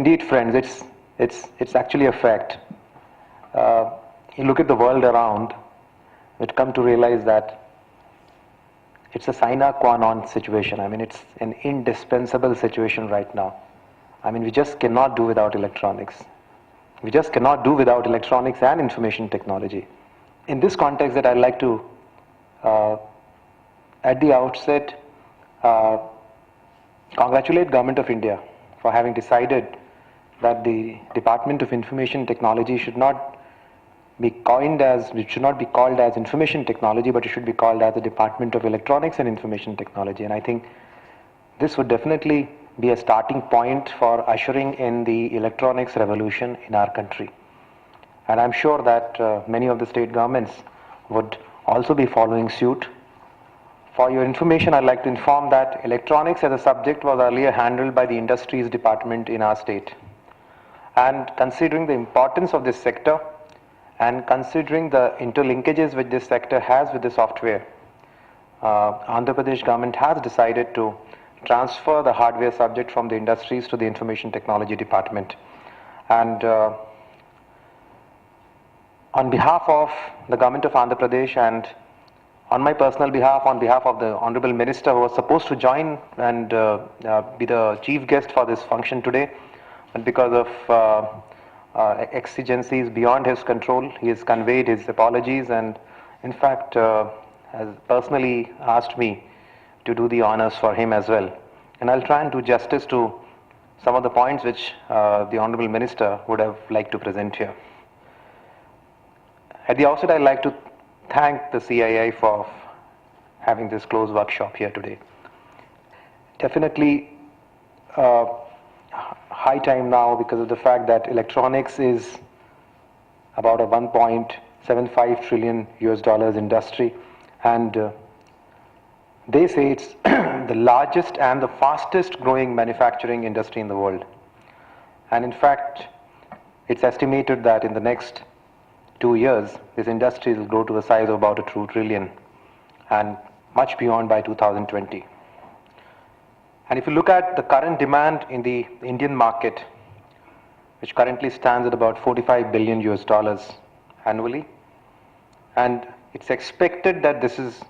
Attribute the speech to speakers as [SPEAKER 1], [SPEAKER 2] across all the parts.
[SPEAKER 1] Indeed, friends, it's actually a fact. You look at the world around, we've come to realize that it's a sine qua non situation. I mean, it's an indispensable situation right now. I mean, we just cannot do without electronics. We just cannot do without electronics and information technology. In this context, that I'd like to, at the outset, congratulate Government of India for having decided that the Department of Information Technology should not be coined as, it should not be called as Information Technology, but it should be called as the Department of Electronics and Information Technology. And I think this would definitely be a starting point for ushering in the electronics revolution in our country. And I'm sure that many of the state governments would also be following suit. For your information, I'd like to inform that electronics as a subject was earlier handled by the Industries Department in our state. And considering the importance of this sector and considering the interlinkages which this sector has with the software, Andhra Pradesh government has decided to transfer the hardware subject from the industries to the Information Technology Department. And on behalf of the government of Andhra Pradesh and on my personal behalf, on behalf of the Honorable Minister who was supposed to join and be the chief guest for this function today, but because of exigencies beyond his control, he has conveyed his apologies and in fact has personally asked me to do the honors for him as well. And I'll try and do justice to some of the points which the Honorable Minister would have liked to present here. At the outset, I'd like to thank the CII for having this closed workshop here today. Definitely high time now because of the fact that electronics is about a 1.75 trillion US dollars industry, and they say it's the largest and the fastest growing manufacturing industry in the world. And in fact, it's estimated that in the next 2 years, this industry will grow to a size of about $2 trillion and much beyond by 2020. And if you look at the current demand in the Indian market, which currently stands at about 45 billion US dollars annually, and it's expected that this is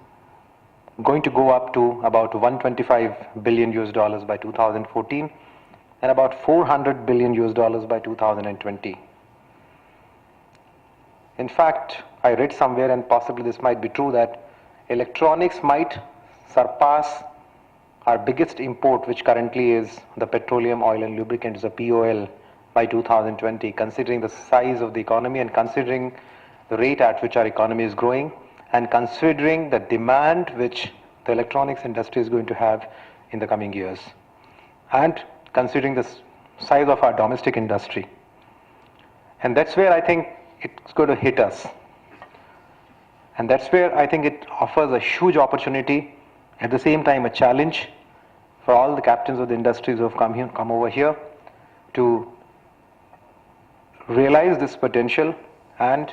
[SPEAKER 1] going to go up to about 125 billion US dollars by 2014 and about 400 billion US dollars by 2020. In fact, I read somewhere, and possibly this might be true, that electronics might surpass our biggest import, which currently is the petroleum, oil and lubricants, the POL, by 2020, considering the size of the economy and considering the rate at which our economy is growing and considering the demand which the electronics industry is going to have in the coming years and considering the size of our domestic industry. And that's where I think it's going to hit us. And that's where I think it offers a huge opportunity, at the same time a challenge for all the captains of the industries who have come over here to realize this potential and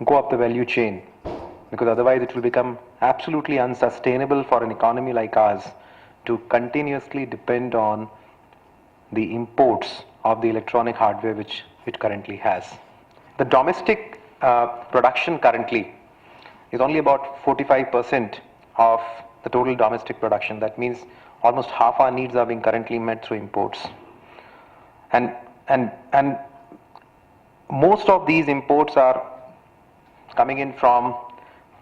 [SPEAKER 1] go up the value chain, because otherwise it will become absolutely unsustainable for an economy like ours to continuously depend on the imports of the electronic hardware which it currently has. The domestic production currently is only about 45% of the total domestic production. That means almost half our needs are being currently met through imports. And most of these imports are coming in from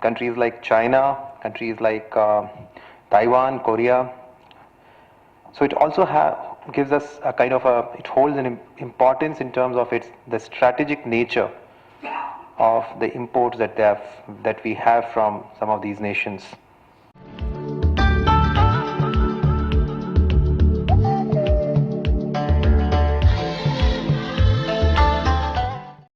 [SPEAKER 1] countries like China, countries like Taiwan, Korea. So it also gives us a kind of it holds an importance in terms of the strategic nature of the imports that we have from some of these nations.